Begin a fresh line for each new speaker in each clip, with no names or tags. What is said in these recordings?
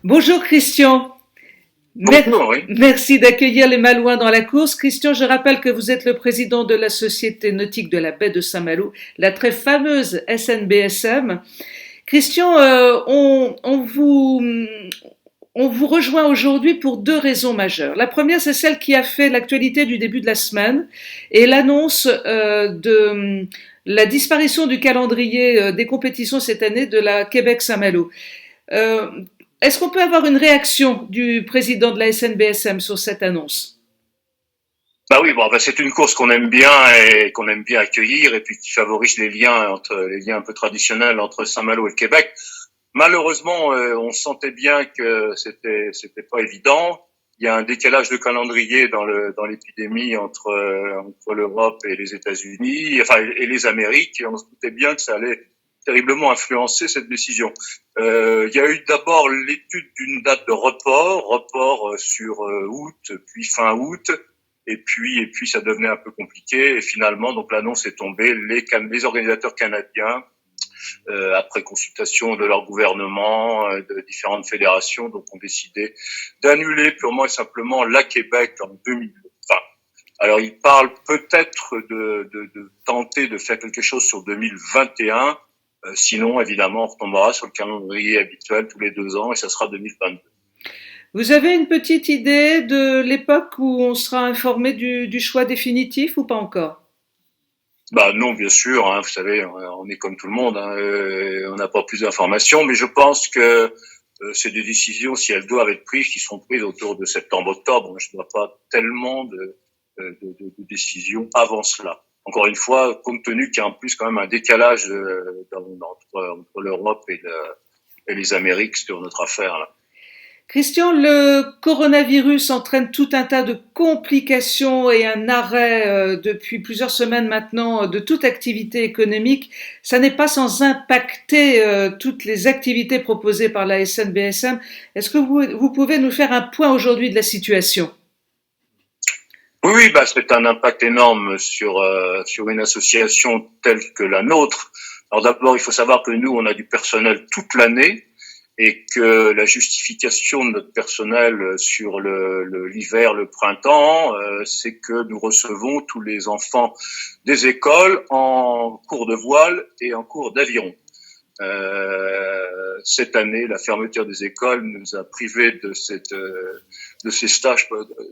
Bonjour Christian.
Bonjour, oui.
Merci d'accueillir les Malouins dans la course. Christian, je rappelle que vous êtes le président de la Société nautique de la baie de Saint-Malo, la très fameuse SNBSM. Christian, on vous rejoint aujourd'hui pour deux raisons majeures. La première, c'est celle qui a fait l'actualité du début de la semaine et l'annonce de la disparition du calendrier des compétitions cette année de la Québec-Saint-Malo. Euh, Est-ce qu'on peut avoir une réaction du président de la SNBSM sur cette annonce?
Bah oui, bon, bah c'est une course qu'on aime bien et qu'on aime bien accueillir et puis qui favorise les liens un peu traditionnels entre Saint-Malo et le Québec. Malheureusement, on sentait bien que c'était pas évident. Il y a un décalage de calendrier dans l'épidémie entre l'Europe et les États-Unis, enfin et les Amériques, et on se doutait bien que ça allait terriblement influencer cette décision. Il y a eu d'abord l'étude d'une date de report sur août, puis fin août, et puis ça devenait un peu compliqué. Et finalement, donc l'annonce est tombée. Les organisateurs canadiens, après consultation de leur gouvernement, de différentes fédérations, donc ont décidé d'annuler purement et simplement la Québec en 2020. Alors, ils parlent peut-être de tenter de faire quelque chose sur 2021. Sinon, évidemment, on retombera sur le calendrier habituel tous les 2 ans et ça sera 2022.
Vous avez une petite idée de l'époque où on sera informé du choix définitif ou pas encore?
Bah non, bien sûr, hein, vous savez, on est comme tout le monde, hein, on n'a pas plus d'informations, mais je pense que c'est des décisions, si elles doivent être prises, qui seront prises autour de septembre-octobre. Je ne vois pas tellement de décisions avant cela. Encore une fois, compte tenu qu'il y a en plus quand même un décalage entre l'Europe et les Amériques sur notre affaire là.
Christian, le coronavirus entraîne tout un tas de complications et un arrêt depuis plusieurs semaines maintenant de toute activité économique. Ça n'est pas sans impacter toutes les activités proposées par la SNBSM. Est-ce que vous pouvez nous faire un point aujourd'hui de la situation?
Oui, oui, bah c'est un impact énorme sur une association telle que la nôtre. Alors d'abord, il faut savoir que nous, on a du personnel toute l'année et que la justification de notre personnel sur l'hiver, le printemps, c'est que nous recevons tous les enfants des écoles en cours de voile et en cours d'aviron. Cette année, la fermeture des écoles nous a privés de ces stages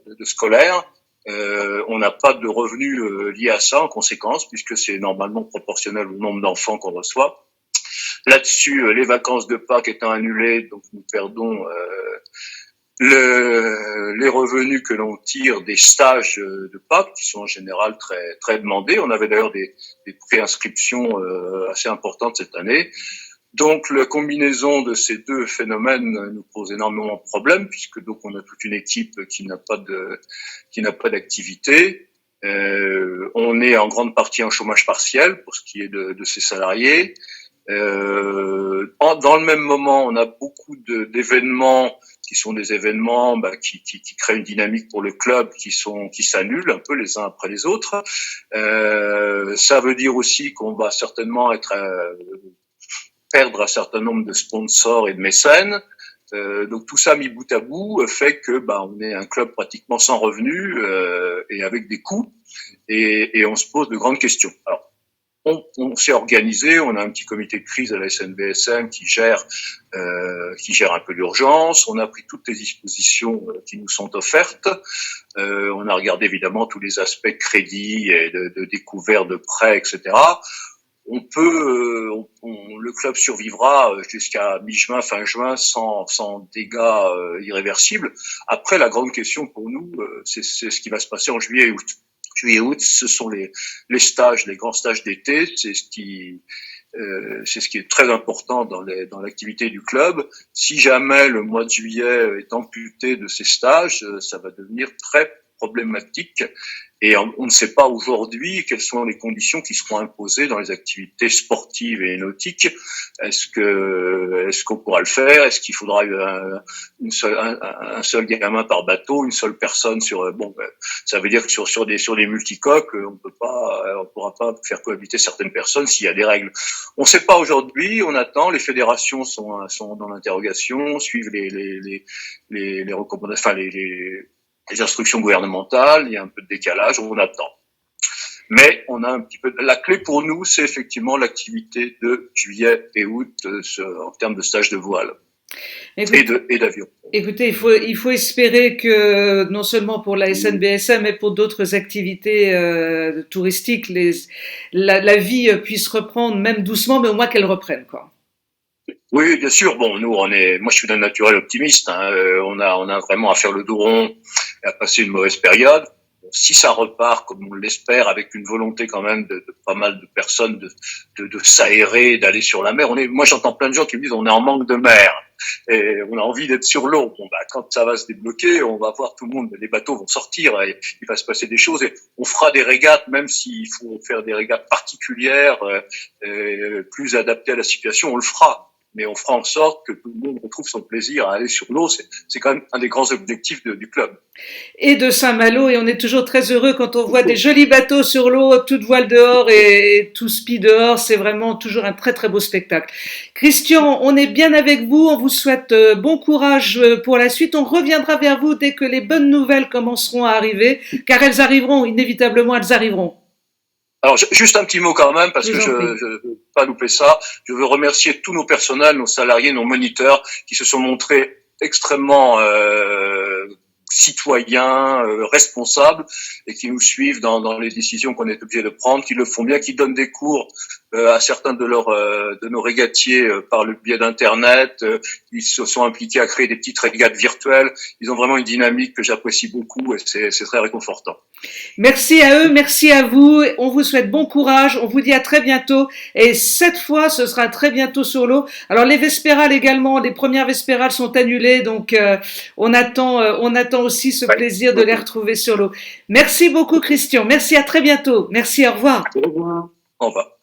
de scolaires. On n'a pas de revenus liés à ça en conséquence, puisque c'est normalement proportionnel au nombre d'enfants qu'on reçoit. Là-dessus, les vacances de Pâques étant annulées, donc nous perdons les revenus que l'on tire des stages de Pâques, qui sont en général très très demandés. On avait d'ailleurs des préinscriptions assez importantes cette année. Donc la combinaison de ces deux phénomènes nous pose énormément de problèmes, puisque donc on a toute une équipe qui n'a pas d'activité. On est en grande partie en chômage partiel pour ce qui est de ces salariés. Dans le même moment, on a beaucoup d'événements qui sont des événements qui créent une dynamique pour le club qui s'annulent un peu les uns après les autres. Ça veut dire aussi qu'on va certainement perdre un certain nombre de sponsors et de mécènes. Donc tout ça mis bout à bout fait que on est un club pratiquement sans revenus et avec des coûts et on se pose de grandes questions. Alors on s'est organisé, on a un petit comité de crise à la SNBSM qui gère un peu l'urgence. On a pris toutes les dispositions qui nous sont offertes. On a regardé évidemment tous les aspects crédit et de découvert de prêts, etc. Le club survivra jusqu'à mi-juin, fin juin, sans dégâts irréversibles. Après, la grande question pour nous, c'est ce qui va se passer en juillet et août. Juillet et août, ce sont les stages, les grands stages d'été. C'est ce qui est très important dans l'activité du club. Si jamais le mois de juillet est amputé de ces stages, ça va devenir très problématique Et on ne sait pas aujourd'hui quelles sont les conditions qui seront imposées dans les activités sportives et nautiques. Est-ce qu'on pourra le faire? Est-ce qu'il faudra un seul gamin par bateau, une seule personne sur ça veut dire que sur des multicoques, on pourra pas faire cohabiter certaines personnes s'il y a des règles. On ne sait pas aujourd'hui, on attend, les fédérations sont dans l'interrogation, suivent les recommandations, enfin les instructions gouvernementales, il y a un peu de décalage, on attend. Mais on a un petit peu. La clé pour nous, c'est effectivement l'activité de juillet et août en termes de stage de voile et d'avion.
Écoutez, il faut espérer que non seulement pour la SNBSA, mais pour d'autres activités touristiques, la vie puisse reprendre, même doucement, mais au moins qu'elle reprenne, quoi.
Oui, bien sûr. Bon, moi, je suis d'un naturel optimiste. On a vraiment à faire le dos rond et à passer une mauvaise période. Si ça repart comme on l'espère, avec une volonté quand même de pas mal de personnes de s'aérer, d'aller sur la mer. Moi, j'entends plein de gens qui me disent on est en manque de mer et on a envie d'être sur l'eau. Bon, quand ça va se débloquer, on va voir tout le monde, les bateaux vont sortir et il va se passer des choses et on fera des régates, même s'il faut faire des régates particulières, plus adaptées à la situation, on le fera. Mais on fera en sorte que tout le monde retrouve son plaisir à aller sur l'eau. C'est quand même un des grands objectifs du club.
Et de Saint-Malo, et on est toujours très heureux quand on voit des jolis bateaux sur l'eau, toute voile dehors et tout spi dehors. C'est vraiment toujours un très très beau spectacle. Christian, on est bien avec vous. On vous souhaite bon courage pour la suite. On reviendra vers vous dès que les bonnes nouvelles commenceront à arriver, car elles arriveront, inévitablement, elles arriveront.
Alors, juste un petit mot quand même, parce que je veux pas louper ça. Je veux remercier tous nos personnels, nos salariés, nos moniteurs, qui se sont montrés extrêmement citoyens, responsables, et qui nous suivent dans les décisions qu'on est obligé de prendre, qui le font bien, qui donnent des cours à certains de nos régatiers par le biais d'Internet. Ils se sont impliqués à créer des petites régates virtuelles. Ils ont vraiment une dynamique que j'apprécie beaucoup et c'est très réconfortant.
Merci à eux, merci à vous. On vous souhaite bon courage. On vous dit à très bientôt. Et cette fois, ce sera très bientôt sur l'eau. Alors les vespérales également, les premières vespérales sont annulées, donc on attend aussi ce plaisir de les retrouver sur l'eau. Merci beaucoup, Christian. Merci, à très bientôt. Merci, au revoir.
Au revoir. Au revoir.